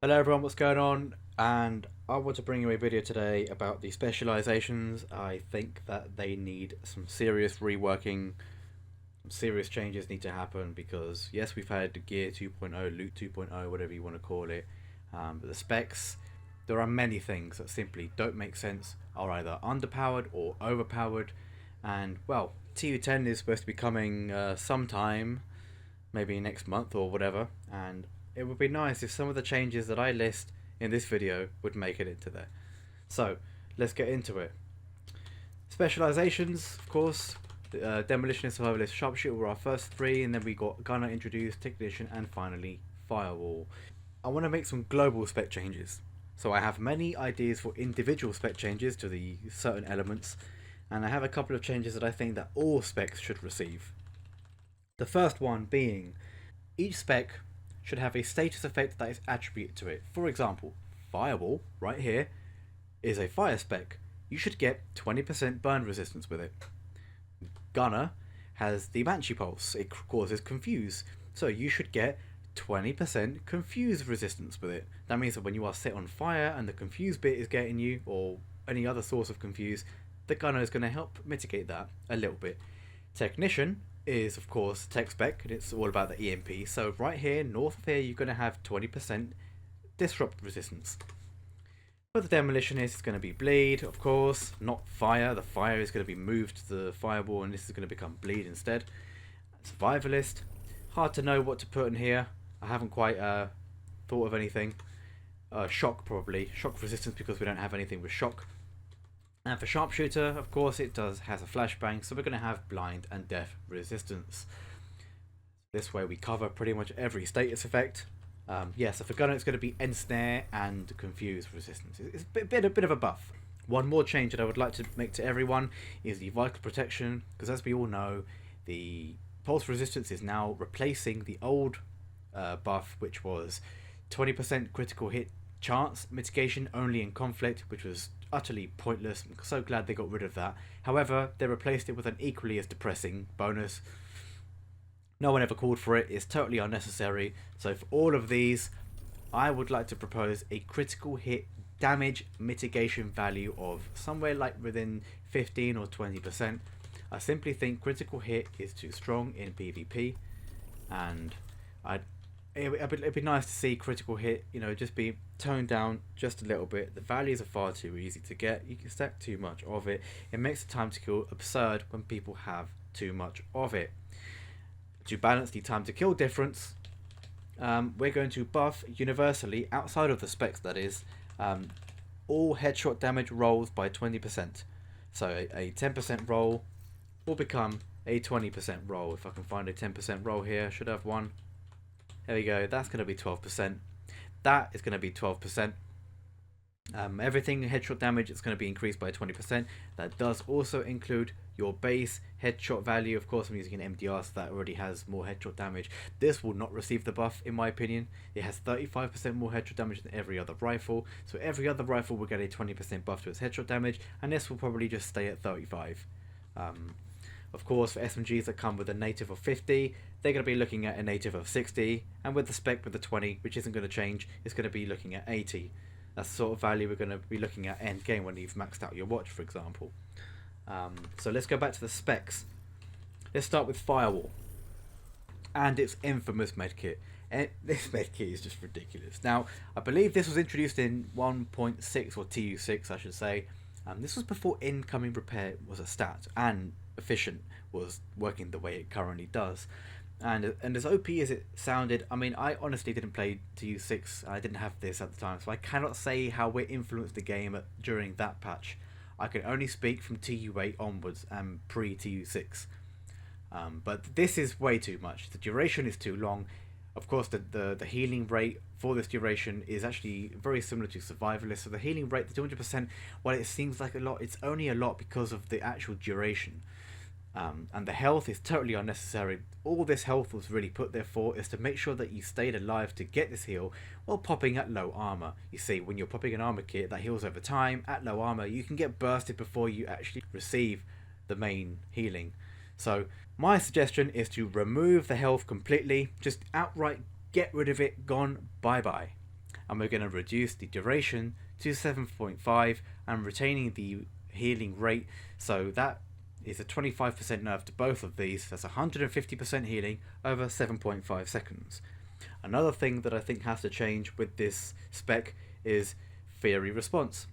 Hello everyone, what's going on? And I want to bring you a video today about the specializations. I think that they need some serious reworking, some serious changes need to happen because yes, we've had Gear 2.0, Loot 2.0, whatever you want to call it, but the specs, there are many things that simply don't make sense, are either underpowered or overpowered, and well, TU10 is supposed to be coming sometime, maybe next month or whatever, and it would be nice if some of the changes that I list in this video would make it into there. So let's get into it. Specializations, of course, Demolitionist, Survivalist, Sharpshooter were our first three, and then we got Gunner introduced, Technician, and finally Firewall. I want to make some global spec changes. So I have many ideas for individual spec changes to the certain elements, and I have a couple of changes that I think that all specs should receive. The first one being, each spec should have a status effect that is attributed to it. For example, Firewall, right here, is a fire spec. You should get 20% burn resistance with it. Gunner has the Banshee Pulse. It causes confuse. So you should get 20% confuse resistance with it. That means that when you are set on fire and the confuse bit is getting you, or any other source of confuse, the Gunner is going to help mitigate that a little bit. Technician is of course tech spec, and it's all about the EMP. So right here, north of here, you're going to have 20% disrupt resistance. For the Demolitionist, it's going to be bleed, of course, not fire. The fire is going to be moved to the Firewall, and this is going to become bleed instead. Survivalist, hard to know what to put in here. I haven't quite thought of anything. Shock, probably shock resistance, because we don't have anything with shock. And for Sharpshooter, of course, it has a flashbang, so we're going to have blind and deaf resistance. This way we cover pretty much every status effect. So for Gunner it's going to be ensnare and confuse resistance. It's a bit of a buff. One more change that I would like to make to everyone is the vital protection, because as we all know, the pulse resistance is now replacing the old buff, which was 20% critical hit chance mitigation only in conflict, which was utterly pointless. I'm so glad they got rid of that. However, they replaced it with an equally as depressing bonus. No one ever called for it. It's totally unnecessary. So for all of these, I would like to propose a critical hit damage mitigation value of somewhere like within 15 or 20%. I simply think critical hit is too strong in PvP, and it'd be nice to see critical hit, just be toned down just a little bit. The values are far too easy to get. You can stack too much of it. It makes the time to kill absurd when people have too much of it. To balance the time to kill difference, we're going to buff universally, outside of the specs that is, all headshot damage rolls by 20%. So a 10% roll will become a 20% roll. If I can find a 10% roll here, I should have one. There we go, that's going to be 12%. That is going to be 12%. Everything headshot damage is going to be increased by 20%. That does also include your base headshot value. Of course, I'm using an MDR, so that already has more headshot damage. This will not receive the buff, in my opinion. It has 35% more headshot damage than every other rifle. So every other rifle will get a 20% buff to its headshot damage, and this will probably just stay at 35. Of course, for SMGs that come with a native of 50, they're going to be looking at a native of 60, and with the spec with the 20, which isn't going to change, it's going to be looking at 80. That's the sort of value we're going to be looking at end game when you've maxed out your watch, for example. So let's go back to the specs. Let's start with Firewall and its infamous medkit. And this medkit is just ridiculous. Now, I believe this was introduced in 1.6 or TU6, I should say. This was before incoming repair was a stat and efficient was working the way it currently does. And as OP as it sounded, I mean, I honestly didn't play TU6. I didn't have this at the time, so I cannot say how it influenced the game during that patch. I can only speak from TU8 onwards and pre-TU6. But this is way too much. The duration is too long. Of course, the healing rate for this duration is actually very similar to Survivalist. So the healing rate, the 200%, while it seems like a lot, it's only a lot because of the actual duration. And the health is totally unnecessary. All this health was really put there for is to make sure that you stayed alive to get this heal while popping at low armor. You see, when you're popping an armor kit that heals over time at low armor, you can get bursted before you actually receive the main healing. So my suggestion is to remove the health completely, just outright get rid of it, gone, bye bye. and we're going to reduce the duration to 7.5 and retaining the healing rate. So that is a 25% nerf to both of these. That's 150% healing over 7.5 seconds. Another thing that I think has to change with this spec is fiery response.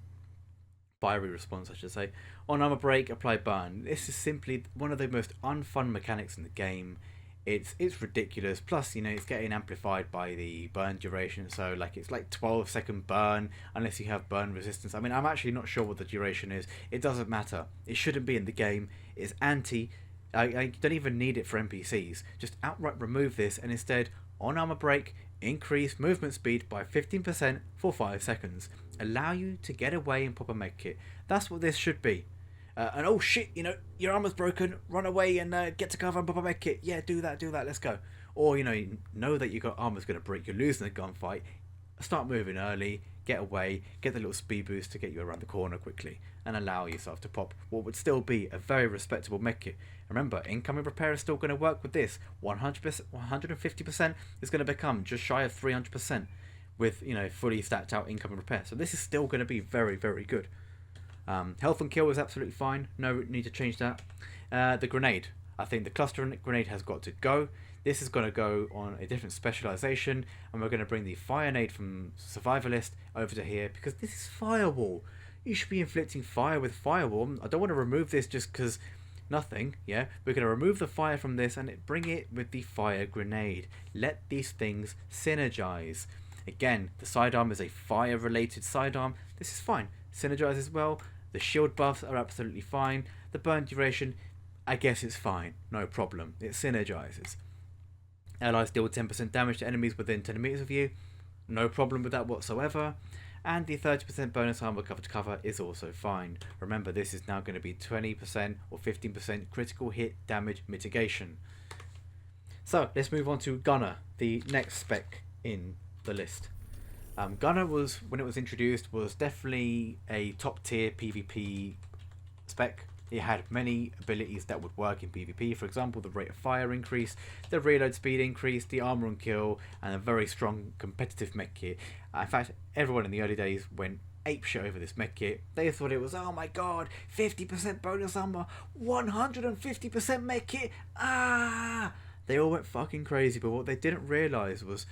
Fiery response, I should say. On armor break, apply burn. This is simply one of the most unfun mechanics in the game. It's ridiculous. Plus, you know, it's getting amplified by the burn duration. So, like, it's like 12-second burn unless you have burn resistance. I mean, I'm actually not sure what the duration is. It doesn't matter. It shouldn't be in the game. It's anti. I don't even need it for NPCs. Just outright remove this and instead, on armor break, increase movement speed by 15% for 5 seconds. Allow you to get away and pop a med kit. That's what this should be. And oh shit, you know, your armor's broken, run away and get to cover and pop a med kit. Yeah, do that, let's go. Or, you know that your armor's going to break, you're losing the gunfight. Start moving early, get away, get the little speed boost to get you around the corner quickly, and allow yourself to pop what would still be a very respectable med kit. Remember, incoming repair is still going to work with this. 100%, 150% is going to become just shy of 300% with, you know, fully stacked out incoming repair. So this is still going to be very, very good. Health and kill is absolutely fine. No need to change that. The grenade. I think the cluster grenade has got to go. This is going to go on a different specialization, and we're going to bring the fire nade from Survivalist over to here because this is Firewall. You should be inflicting fire with Firewall. I don't want to remove this just because nothing. Yeah, we're going to remove the fire from this and bring it with the fire grenade. Let these things synergize. Again, the sidearm is a fire related sidearm. This is fine. Synergize as well. The shield buffs are absolutely fine. The burn duration, I guess it's fine. No problem. It synergizes. Allies deal 10% damage to enemies within 10 meters of you. No problem with that whatsoever. And the 30% bonus armor cover to cover is also fine. Remember, this is now going to be 20% or 15% critical hit damage mitigation. So let's move on to Gunner, the next spec in the list. Gunner was, when it was introduced, was definitely a top tier PvP spec. It had many abilities that would work in PvP. For example, the rate of fire increase, the reload speed increase, the armor and kill, and a very strong competitive mech kit. In fact, everyone in the early days went apeshit over this mech kit. They thought it was, oh my god, 50% bonus armor, 150% mech kit. They all went fucking crazy, but what they didn't realize was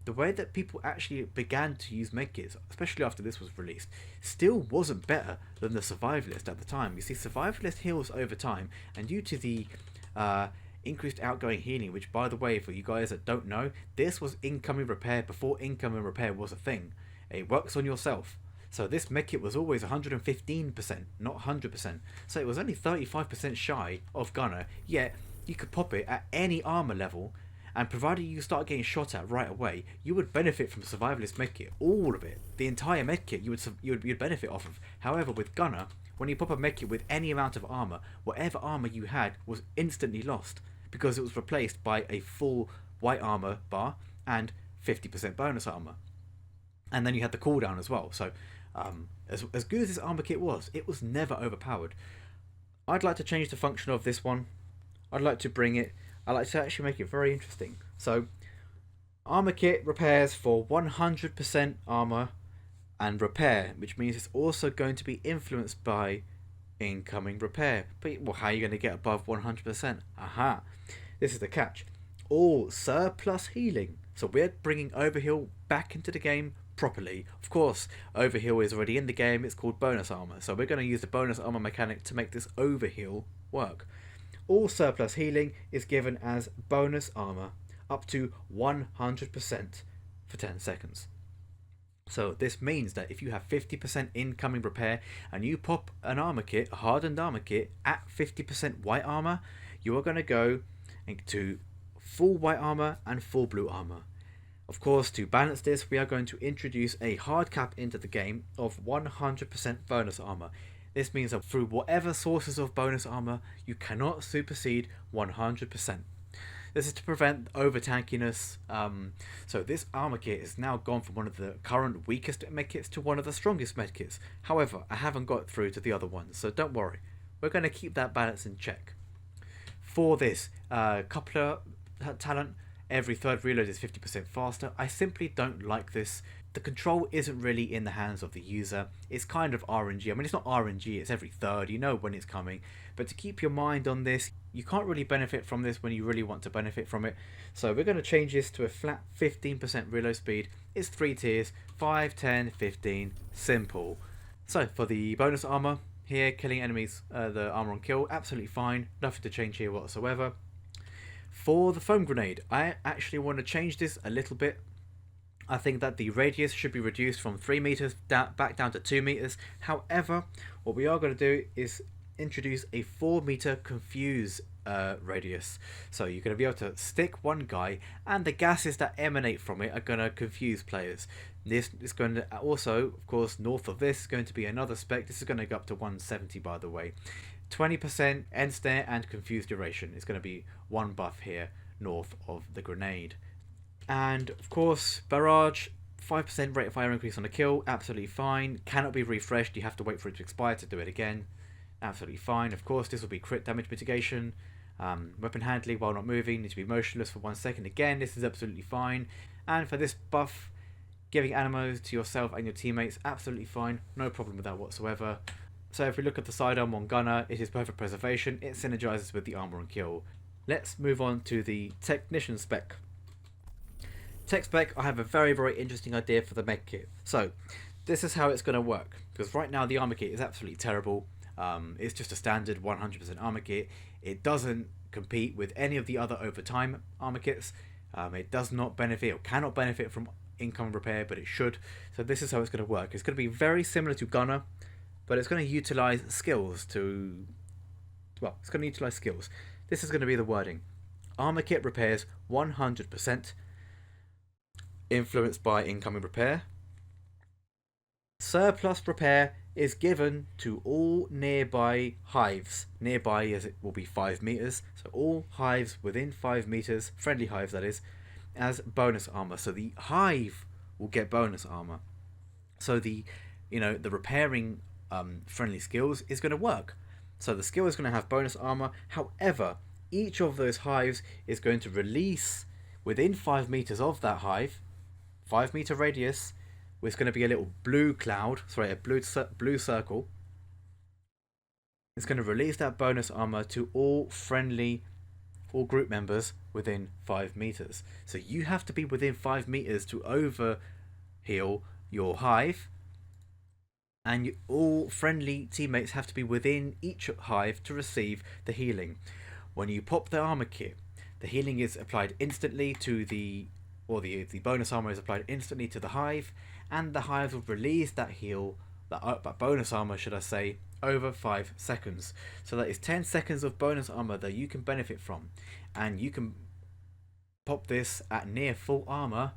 the way that people actually began to use medkits, especially after this was released, still wasn't better than the Survivalist at the time. You see, Survivalist heals over time, and due to the increased outgoing healing, which, by the way, for you guys that don't know, this was incoming repair before incoming repair was a thing. It works on yourself. So this medkit was always 115%, not 100%. So it was only 35% shy of Gunner, yet you could pop it at any armor level, and provided you start getting shot at right away, you would benefit from Survivalist medkit, all of it, the entire medkit you'd benefit off of. However, with Gunner, when you pop a medkit with any amount of armor, whatever armor you had was instantly lost because it was replaced by a full white armor bar and 50% bonus armor, and then you had the cooldown as well. So, as good as this armor kit was, it was never overpowered. I'd like to change the function of this one. I'd like to actually make it very interesting. So, armor kit repairs for 100% armor and repair, which means it's also going to be influenced by incoming repair. But well, how are you going to get above 100%? Aha! This is the catch. All surplus healing. So we're bringing overheal back into the game properly. Of course, overheal is already in the game. It's called bonus armor. So we're going to use the bonus armor mechanic to make this overheal work. All surplus healing is given as bonus armor up to 100% for 10 seconds. So this means that if you have 50% incoming repair and you pop an armor kit, a hardened armor kit at 50% white armor, you are going to go to full white armor and full blue armor. Of course, to balance this, we are going to introduce a hard cap into the game of 100% bonus armor. This means that through whatever sources of bonus armor, you cannot supersede 100%. This is to prevent over tankiness. So this armor kit is now gone from one of the current weakest medkits to one of the strongest medkits. However, I haven't got through to the other ones, so don't worry. We're going to keep that balance in check. For this, coupler talent every third reload is 50% faster. I simply don't like this. The control isn't really in the hands of the user. It's kind of RNG. I mean, it's not RNG, it's every third, you know when it's coming. But to keep your mind on this, you can't really benefit from this when you really want to benefit from it. So we're going to change this to a flat 15% reload speed. It's 3 tiers, 5, 10, 15, simple. So for the bonus armor, here, killing enemies, the armor on kill, absolutely fine. Nothing to change here whatsoever. For the foam grenade, I actually want to change this a little bit. I think that the radius should be reduced from 3 meters back down to 2 meters. However, what we are going to do is introduce a 4 meter confuse radius. So you're going to be able to stick one guy, and the gases that emanate from it are going to confuse players. This is going to also, of course, north of this is going to be another spec. This is going to go up to 170, by the way. 20% end snare and confuse duration is going to be one buff here north of the grenade. And of course, barrage, 5% rate of fire increase on a kill, absolutely fine. Cannot be refreshed, you have to wait for it to expire to do it again. Absolutely fine. Of course, this will be crit damage mitigation. Weapon handling while not moving, need to be motionless for 1 second. Again, this is absolutely fine. And for this buff, giving ammo to yourself and your teammates, absolutely fine. No problem with that whatsoever. So if we look at the sidearm on gunner, it is perfect preservation. It synergizes with the armor on kill. Let's move on to the technician spec. Tech spec, I have a very, very interesting idea for the med kit. So this is how it's going to work. Because right now the armor kit is absolutely terrible. It's just a standard 100% armor kit. It doesn't compete with any of the other overtime armor kits. It does not benefit or cannot benefit from income repair, but it should. So this is how it's going to work. It's going to be very similar to gunner, but it's going to utilize skills to... Well, it's going to utilize skills. This is going to be the wording. Armor kit repairs 100%. Influenced by incoming repair. Surplus repair is given to all nearby hives. Nearby as it will be 5 meters. So all hives within 5 meters, friendly hives that is, as bonus armor. So the hive will get bonus armor. So the repairing friendly skills is going to work. So the skill is going to have bonus armor. However, each of those hives is going to release within 5 meters of that hive, 5 meter radius, with going to be a little blue cloud, sorry, a blue circle. It's going to release that bonus armor to all group members within 5 meters. So you have to be within 5 meters to overheal your hive, and all friendly teammates have to be within each hive to receive the healing. When you pop the armor kit, the healing is applied instantly to the bonus armor is applied instantly to the hive, and the hive will release that that bonus armor, should I say, over 5 seconds. So that is 10 seconds of bonus armor that you can benefit from, and you can pop this at near full armor,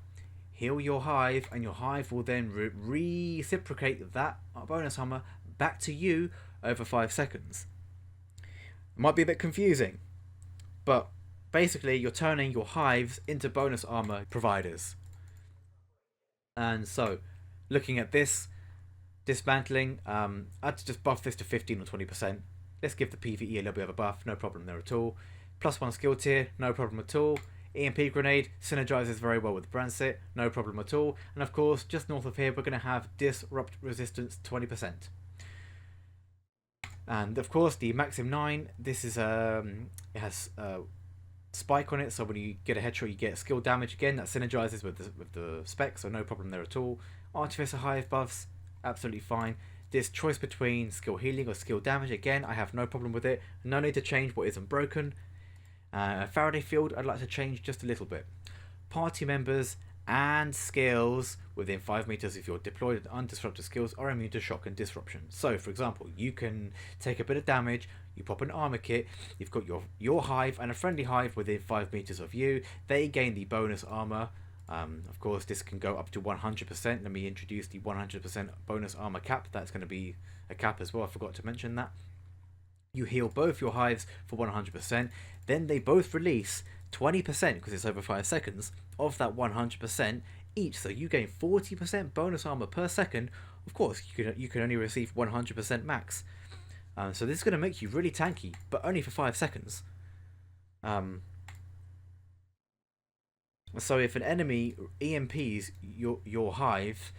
heal your hive, and your hive will then reciprocate that bonus armor back to you over 5 seconds. It might be a bit confusing, but basically you're turning your hives into bonus armor providers. And so, looking at this, dismantling, I had to just buff this to 15 or 20%. Let's give the PvE a little bit of a buff, no problem there at all. +1 skill tier, no problem at all. EMP grenade synergizes very well with Brandsit, no problem at all. And of course, just north of here, we're going to have disrupt resistance 20%. And of course, the Maxim 9, this is it has spike on it, so when you get a headshot you get skill damage again. That synergizes with the spec, so no problem there at all. Artificer hive buffs, absolutely fine. This choice between skill healing or skill damage, again, I have no problem with it. No need to change what isn't broken. Faraday field, I'd like to change just a little bit. Party members and skills within 5 meters if you're deployed and undisrupted skills are immune to shock and disruption. So for example, you can take a bit of damage, you pop an armor kit, you've got your hive and a friendly hive within 5 meters of you, they gain the bonus armor. Of course, this can go up to 100%. Let me introduce the 100% bonus armor cap. That's going to be a cap as well, I forgot to mention that. You heal both your hives for 100%, then they both release 20%, because it's over 5 seconds, of that 100% each, so you gain 40% bonus armor per second. Of course, you can only receive 100% max. So this is going to make you really tanky, but only for 5 seconds. So if an enemy EMPs your hive,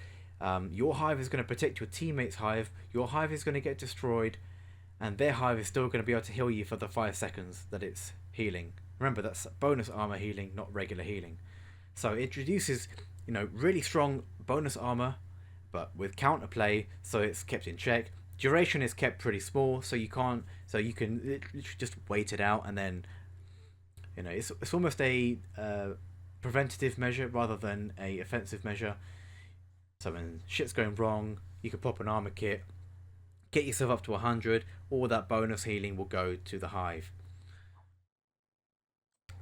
your hive is going to protect your teammate's hive. Your hive is going to get destroyed, and their hive is still going to be able to heal you for the 5 seconds that it's healing. Remember, that's bonus armor healing, not regular healing. So it introduces, really strong bonus armor, but with counterplay, so it's kept in check. Duration is kept pretty small, so you can literally just wait it out, and then it's almost a preventative measure rather than a offensive measure. So when shit's going wrong, you can pop an armor kit, get yourself up to 100, all that bonus healing will go to the hive.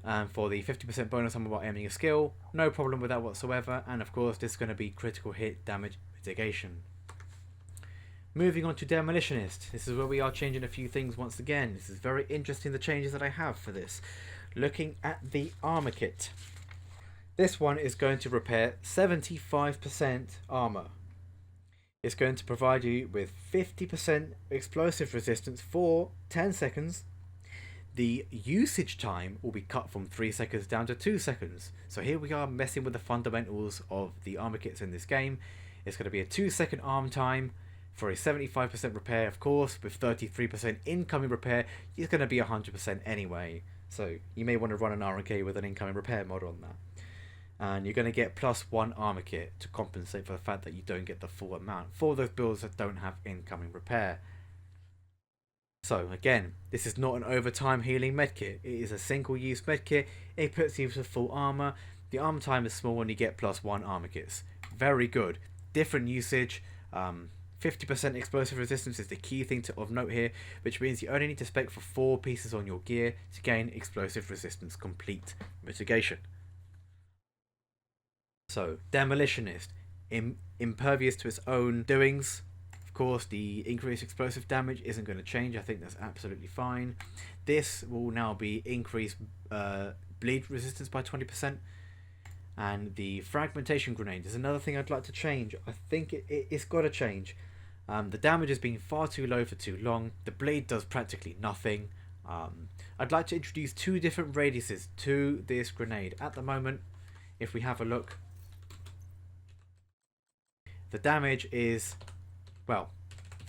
And for the 50% bonus armor while aiming a skill, no problem with that whatsoever, and of course this is going to be critical hit damage mitigation. Moving on to Demolitionist. This is where we are changing a few things once again. This is very interesting, the changes that I have for this. Looking at the armor kit. This one is going to repair 75% armor. It's going to provide you with 50% explosive resistance for 10 seconds. The usage time will be cut from 3 seconds down to 2 seconds. So here we are messing with the fundamentals of the armor kits in this game. It's going to be a 2-second arm time for a 75% repair, of course, with 33% incoming repair. It's going to be 100% anyway. So you may want to run an RNK with an incoming repair mod on that. And you're going to get +1 armor kit to compensate for the fact that you don't get the full amount for those builds that don't have incoming repair. So again, this is not an overtime healing medkit. It is a single use medkit. It puts you to full armor. The armor time is small and you get +1 armor kits. Very good. Different usage. 50% explosive resistance is the key thing of note here, which means you only need to spec for 4 pieces on your gear to gain explosive resistance complete mitigation. So, Demolitionist, impervious to its own doings. Of course, the increased explosive damage isn't going to change. I think that's absolutely fine. This will now be increased bleed resistance by 20%. And the fragmentation grenade is another thing I'd like to change. I think it's got to change. The damage has been far too low for too long. The bleed does practically nothing. I'd like to introduce 2 different radiuses to this grenade. At the moment, if we have a look, the damage is, well,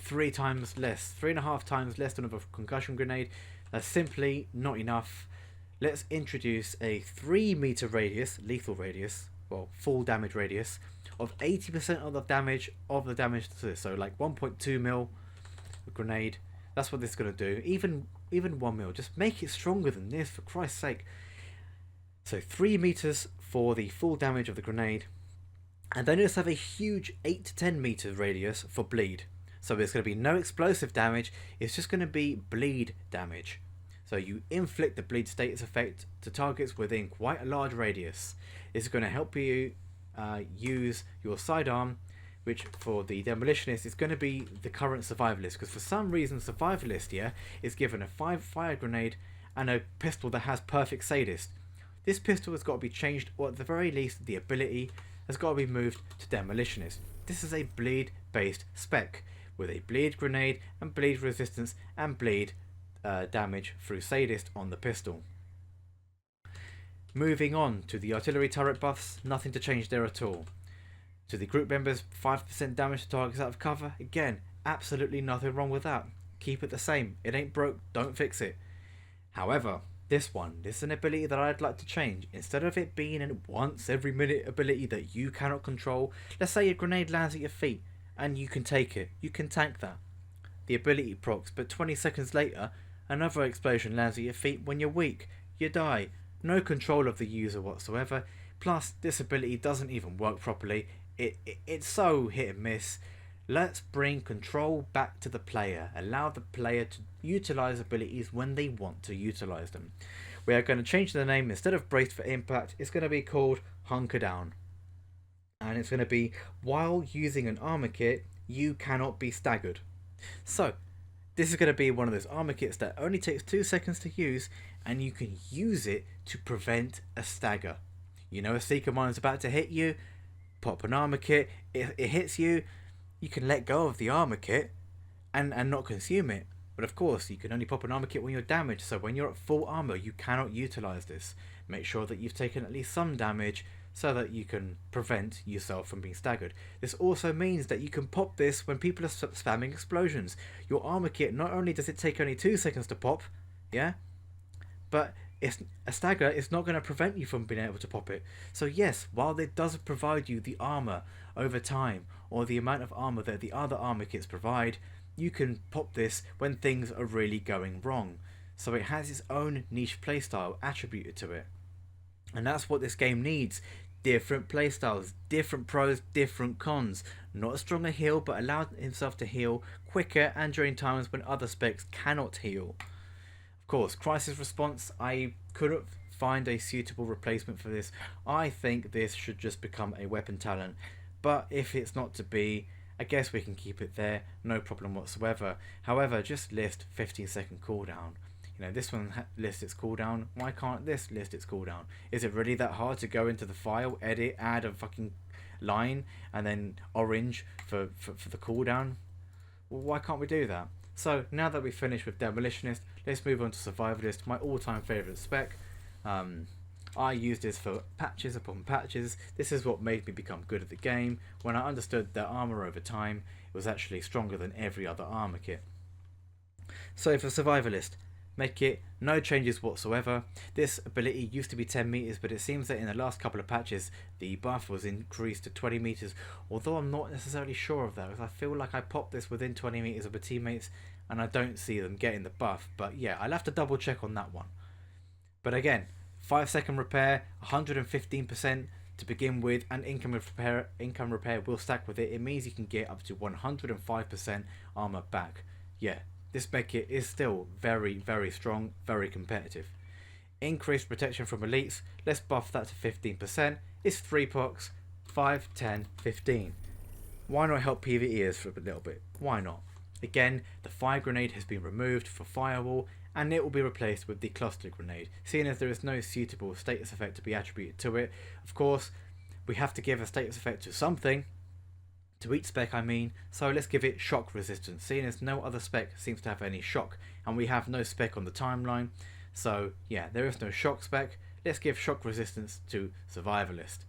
3.5 times less than a concussion grenade. That's simply not enough. Let's introduce a 3-meter radius, lethal radius, well, full damage radius, of 80% of the damage to this. So like 1.2 mil grenade. That's what this is going to do. Even 1 mil. Just make it stronger than this, for Christ's sake. So 3 meters for the full damage of the grenade. And then let's have a huge 8 to 10 meter radius for bleed. So there's going to be no explosive damage. It's just going to be bleed damage. So you inflict the bleed status effect to targets within quite a large radius. It's going to help you use your sidearm, which for the Demolitionist is going to be the current Survivalist, because for some reason Survivalist is given a 5 fire grenade and a pistol that has perfect sadist. This pistol has got to be changed, or at the very least the ability has got to be moved to Demolitionist. This is a bleed based spec with a bleed grenade and bleed resistance and bleed damage through sadist on the pistol. Moving on to the artillery turret buffs, nothing to change there at all. To the group members, 5% damage to targets out of cover. Again, absolutely nothing wrong with that. Keep it the same. It ain't broke, don't fix it. However, this is an ability that I'd like to change. Instead of it being a once every minute ability that you cannot control, let's say a grenade lands at your feet and you can take it. You can tank that. The ability procs, but 20 seconds later, another explosion lands at your feet when you're weak. You die. No control of the user whatsoever. Plus, this ability doesn't even work properly. It's so hit and miss. Let's bring control back to the player. Allow the player to utilize abilities when they want to utilize them. We are going to change the name. Instead of Braced for Impact, it's going to be called Hunker Down. And it's going to be, while using an armor kit, you cannot be staggered. So, this is going to be one of those armor kits that only takes 2 seconds to use, and you can use it to prevent a stagger. You know, a Seeker mine is about to hit you, pop an armor kit, it hits you, you can let go of the armor kit and not consume it. But of course, you can only pop an armor kit when you're damaged, so when you're at full armor, you cannot utilize this. make sure that you've taken at least some damage so that you can prevent yourself from being staggered. This also means that you can pop this when people are spamming explosions. Your armor kit, not only does it take only 2 seconds to pop, yeah, but a stagger is not going to prevent you from being able to pop it. So yes, while it does provide you the armor over time, or the amount of armor that the other armor kits provide, you can pop this when things are really going wrong. So it has its own niche playstyle attributed to it. And that's what this game needs. Different playstyles, different pros, different cons. Not a stronger heal, but allow himself to heal quicker and during times when other specs cannot heal. Of course, crisis response, I couldn't find a suitable replacement for this. I think this should just become a weapon talent. But if it's not to be, I guess we can keep it there, no problem whatsoever. However, just list 15-second cooldown. You know, this one lists its cooldown. Why can't this list its cooldown? Is it really that hard to go into the file, edit, add a fucking line, and then orange for the cooldown? Well, why can't we do that? So, now that we've finished with Demolitionist, let's move on to Survivalist, my all-time favourite spec. I used this for patches upon patches. This is what made me become good at the game. When I understood that armour over time, it was actually stronger than every other armour kit. So for Survivalist, make it no changes whatsoever. This ability used to be 10 meters, but it seems that in the last couple of patches the buff was increased to 20 meters, although I'm not necessarily sure of that, because I feel like I popped this within 20 meters of my teammates and I don't see them getting the buff. But yeah, I'll have to double check on that one. But again, 5-second repair, 115% to begin with, and income repair will stack with it. It means you can get up to 105% armor back. Yeah, this spec kit is still very, very strong, very competitive. Increased protection from elites, let's buff that to 15%. It's 3 pox, 5, 10, 15. Why not help PvEers for a little bit? Why not? Again, the fire grenade has been removed for Firewall, and it will be replaced with the cluster grenade, seeing as there is no suitable status effect to be attributed to it. Of course, we have to give a status effect to something, to each spec I mean, so let's give it shock resistance, seeing as no other spec seems to have any shock, and we have no spec on the timeline, so yeah, there is no shock spec. Let's give shock resistance to Survivalist.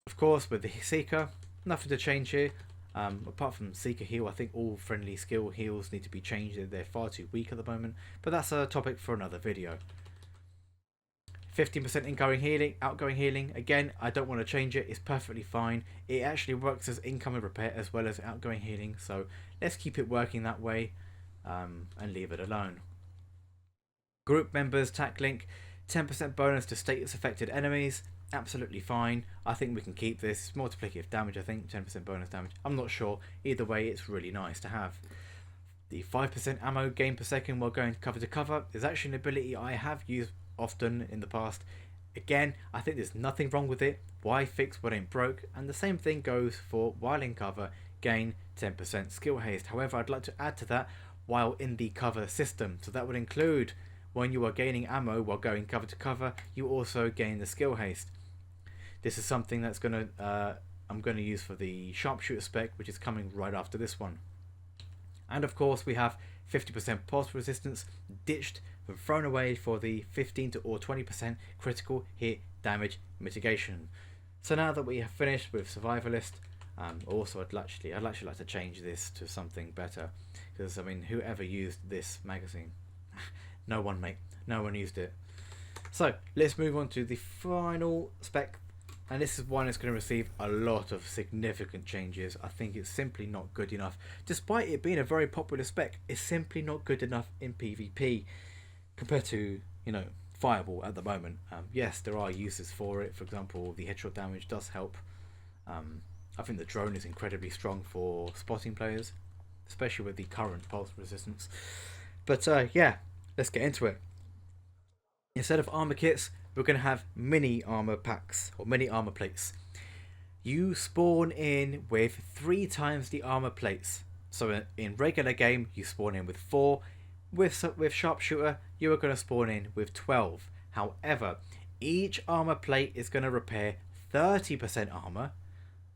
Of course, with the Seeker, nothing to change here. Apart from Seeker heal, I think all friendly skill heals need to be changed. They're far too weak at the moment, but that's a topic for another video. 15% outgoing healing. Again, I don't want to change it. It's perfectly fine. It actually works as incoming repair as well as outgoing healing, so let's keep it working that way and leave it alone. Group members, tac link, 10% bonus to status affected enemies. Absolutely fine. I think we can keep this. It's multiplicative damage, I think. 10% bonus damage. I'm not sure. Either way, it's really nice to have. The 5% ammo gain per second while going cover to cover is actually an ability I have used often in the past. Again, I think there's nothing wrong with it. Why fix what ain't broke? And the same thing goes for while in cover, gain 10% skill haste. However, I'd like to add to that while in the cover system. So that would include when you are gaining ammo while going cover to cover, you also gain the skill haste. This is something that's I'm gonna use for the Sharpshooter spec, which is coming right after this one. And of course, we have 50% pulse resistance ditched and thrown away for the 15 to or 20% critical hit damage mitigation. So now that we have finished with Survivalist, also I'd actually like to change this to something better, because I mean, whoever used this magazine? No one, mate. No one used it. So let's move on to the final spec. And this is one that's going to receive a lot of significant changes. I think it's simply not good enough. Despite it being a very popular spec, it's simply not good enough in PvP compared to, you know, Firewall at the moment. Yes, there are uses for it. For example, the headshot damage does help. I think the drone is incredibly strong for spotting players, especially with the current pulse resistance. But yeah, let's get into it. Instead of armor kits, we're going to have mini armor packs or mini armor plates. You spawn in with 3 times the armor plates. So in regular game, you spawn in with 4. With Sharpshooter, you are going to spawn in with 12. However, each armor plate is going to repair 30% armor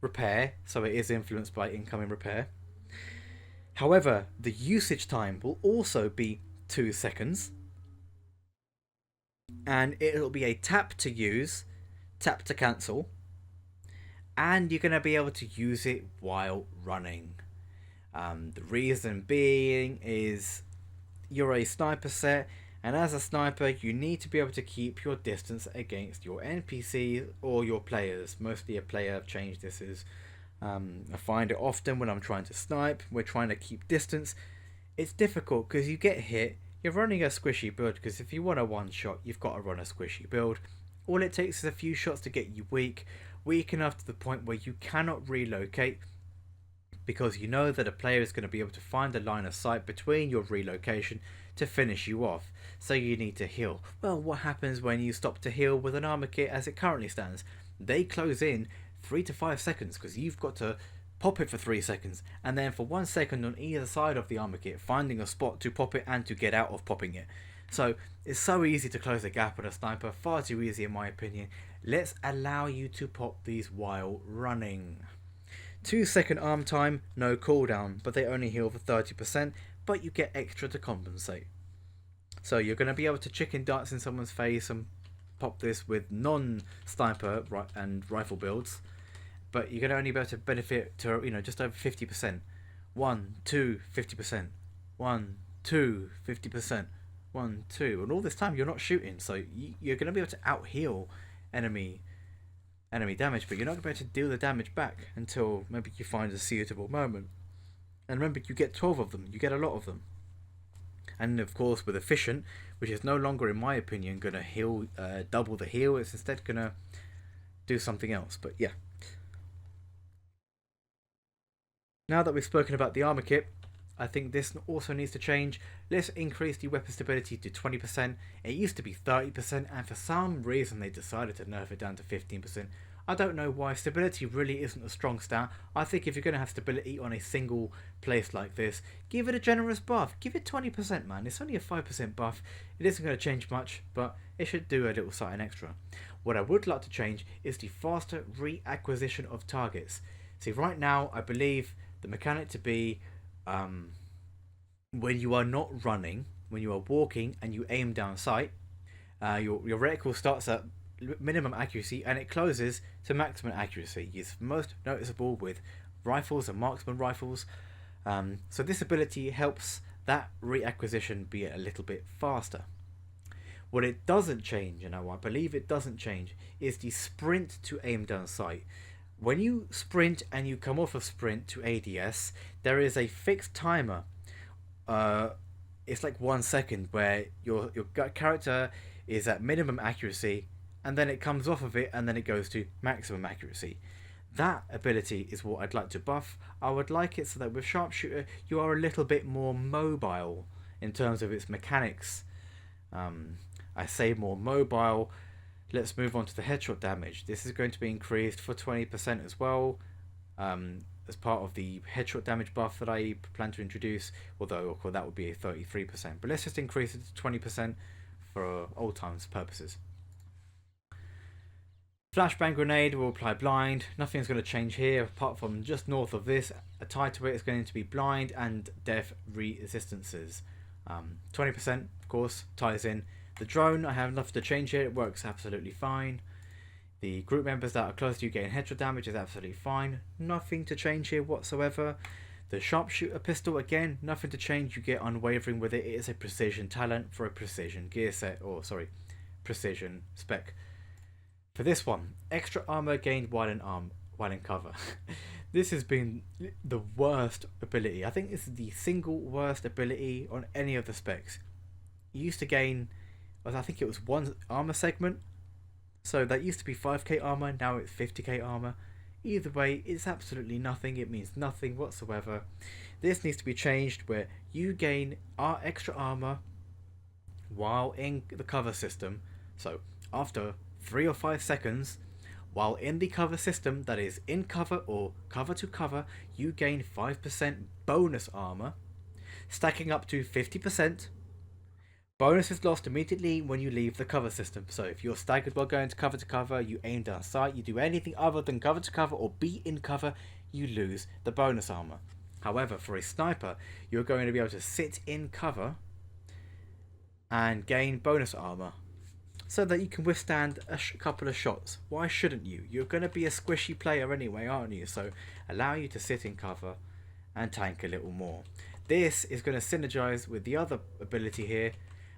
repair, so it is influenced by incoming repair. However, the usage time will also be 2 seconds. and it'll be a tap to use, tap to cancel, and you're going to be able to use it while running. The reason being is you're a sniper set, and as a sniper you need to be able to keep your distance against your NPCs or your players. Mostly a player. I've changed this as I find it often when I'm trying to snipe, we're trying to keep distance. It's difficult because you get hit. You're running a squishy build, because if you want a one shot you've got to run a squishy build. All it takes is a few shots to get you weak enough to the point where you cannot relocate, because you know that a player is going to be able to find a line of sight between your relocation to finish you off. So you need to heal. Well, what happens when you stop to heal with an armor kit as it currently stands? They close in 3 to 5 seconds, because you've got to pop it for 3 seconds, and then for 1 second on either side of the armor kit, finding a spot to pop it and to get out of popping it. So it's so easy to close the gap on a sniper, far too easy in my opinion. Let's allow you to pop these while running. 2-second arm time, no cooldown, but they only heal for 30%, but you get extra to compensate. So you're going to be able to chicken darts in someone's face and pop this with non-sniper and rifle builds, but you're going to only be able to benefit to, you know, just over 50%. 1, 2, 50%. 1, 2, 50%. 1, 2, and all this time you're not shooting, so you're going to be able to out heal enemy damage, but you're not going to be able to deal the damage back until maybe you find a suitable moment. And remember, you get 12 of them, you get a lot of them. And of course with efficient, which is no longer in my opinion going to heal, double the heal, it's instead going to do something else. But yeah, now that we've spoken about the armor kit, I think this also needs to change. Let's increase the weapon stability to 20%. It used to be 30%, and for some reason they decided to nerf it down to 15%. I don't know why. Stability really isn't a strong stat. I think if you're going to have stability on a single place like this, give it a generous buff. Give it 20%, man. It's only a 5% buff. It isn't going to change much, but it should do a little something extra. What I would like to change is the faster reacquisition of targets. See, right now, I believe the mechanic to be when you are not running, when you are walking and you aim down sight, your reticle starts at minimum accuracy and it closes to maximum accuracy. It's most noticeable with rifles and marksman rifles. So this ability helps that reacquisition be a little bit faster. What it doesn't change, and I believe it doesn't change, is the sprint to aim down sight. When you sprint and you come off of sprint to ADS, there is a fixed timer. It's like 1 second where your character is at minimum accuracy, and then it comes off of it and then it goes to maximum accuracy. That ability is what I'd like to buff. I would like it so that with Sharpshooter you are a little bit more mobile in terms of its mechanics. I say more mobile. Let's move on to the headshot damage. This is going to be increased for 20% as well, as part of the headshot damage buff that I plan to introduce, although of course that would be a 33%. But let's just increase it to 20% for old times purposes. Flashbang grenade will apply blind. Nothing's going to change here apart from just north of this. Tied to it is going to be blind and death resistances. 20% of course ties in. The drone, I have nothing to change here, it works absolutely fine. The group members that are close to you getting headshot damage is absolutely fine. Nothing to change here whatsoever. The Sharpshooter pistol, again, nothing to change, you get unwavering with it. It is a precision talent for a precision gear set, or sorry, precision spec. For this one, extra armor gained while in cover. This has been the worst ability. I think this is the single worst ability on any of the specs. You used to gain, I think it was 1 armor segment, so that used to be 5k armor, now it's 50k armor. Either way, it's absolutely nothing, it means nothing whatsoever. This needs to be changed where you gain extra armor while in the cover system. So after 3 or 5 seconds, while in the cover system, that is in cover or cover to cover, you gain 5% bonus armor, stacking up to 50%. Bonus is lost immediately when you leave the cover system. So if you're staggered while going to cover, you aim down sight, you do anything other than cover to cover or be in cover, you lose the bonus armor. However, for a sniper, you're going to be able to sit in cover and gain bonus armor so that you can withstand a couple of shots. Why shouldn't you? You're going to be a squishy player anyway, aren't you? So allow you to sit in cover and tank a little more. This is going to synergize with the other ability here,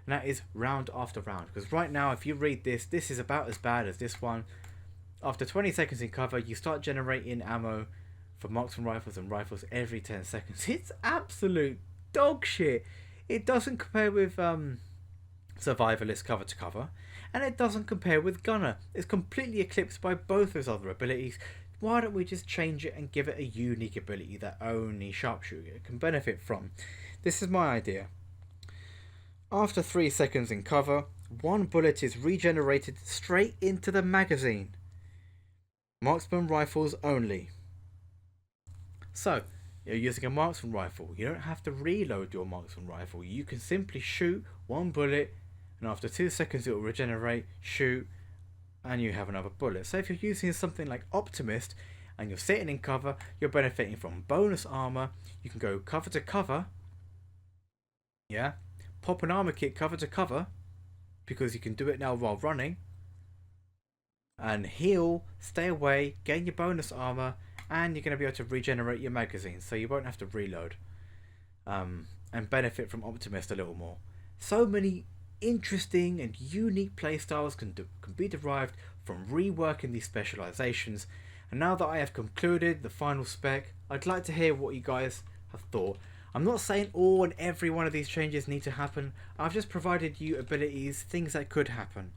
and that is round after round. Because right now, if you read this, this is about as bad as this one. After 20 seconds in cover, you start generating ammo for marksman rifles and rifles every 10 seconds. It's absolute dog shit. It doesn't compare with Survivalist cover to cover, and it doesn't compare with Gunner. It's completely eclipsed by both those other abilities. Why don't we just change it and give it a unique ability that only Sharpshooter can benefit from? This is my idea. After 3 seconds in cover, 1 bullet is regenerated straight into the magazine. Marksman rifles only. So, you're using a marksman rifle. You don't have to reload your marksman rifle. You can simply shoot 1 bullet, and after 2 seconds it will regenerate, shoot, and you have another bullet. So if you're using something like Optimist and you're sitting in cover, you're benefiting from bonus armor. You can go cover to cover, yeah, pop an armor kit cover to cover, because you can do it now while running, and heal, stay away, gain your bonus armor, and you're going to be able to regenerate your magazine, so you won't have to reload, and benefit from Optimist a little more. So many interesting and unique playstyles can be derived from reworking these specializations. And now that I have concluded the final spec, I'd like to hear what you guys have thought. I'm not saying all and every one of these changes need to happen. I've just provided you abilities, things that could happen.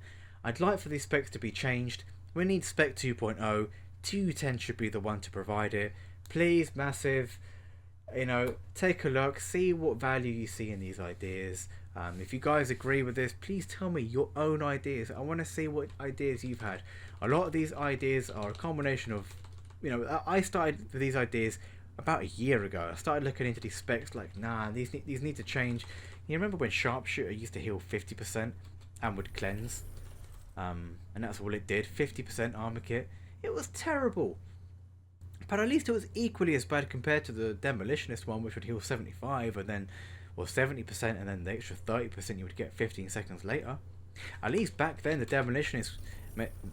I'd like for these specs to be changed. We need spec 2.0. TU10 should be the one to provide it. Please, massive, take a look, see what value you see in these ideas. If you guys agree with this, please tell me your own ideas. I want to see what ideas you've had. A lot of these ideas are a combination of, I started with these ideas about a year ago. I started looking into these specs like, nah, these need to change. You remember when Sharpshooter used to heal 50% and would cleanse? And that's all it did, 50% armor kit. It was terrible. But at least it was equally as bad compared to the Demolitionist one, which would heal 75 and then, or 70%, and then the extra 30% you would get 15 seconds later. At least back then the Demolitionist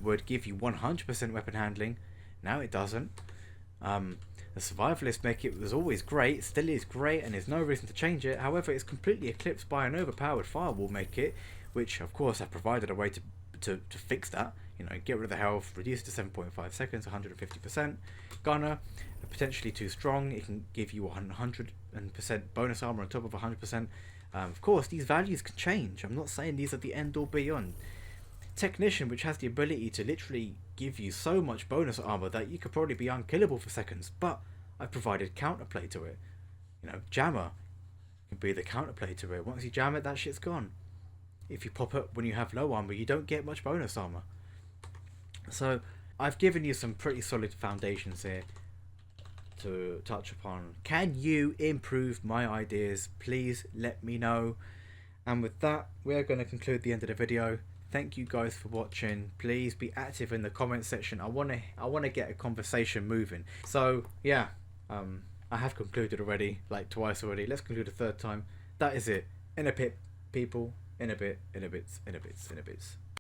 would give you 100% weapon handling. Now it doesn't. The Survivalist make it was always great, still is great, and there's no reason to change it. However, it's completely eclipsed by an overpowered Firewall make it, which of course have provided a way to fix that. Get rid of the health, reduce it to 7.5 seconds, 150%. Gunner, potentially too strong. It can give you 100% bonus armor on top of 100%. Of course, these values can change. I'm not saying these are the end all beyond. Technician, which has the ability to literally give you so much bonus armor that you could probably be unkillable for seconds, but I provided counterplay to it. Jammer can be the counterplay to it. Once you jam it, that shit's gone. If you pop it when you have low armor, you don't get much bonus armor. So I've given you some pretty solid foundations here to touch upon. Can you improve my ideas? Please let me know. And with that, we're going to conclude the end of the video. Thank you guys for watching. Please be active in the comment section. I want to get a conversation moving. So yeah, I have concluded already, like twice already. Let's conclude a third time. That is it. In a bit, people. In a bit. In a bit. In a bit. In a bit.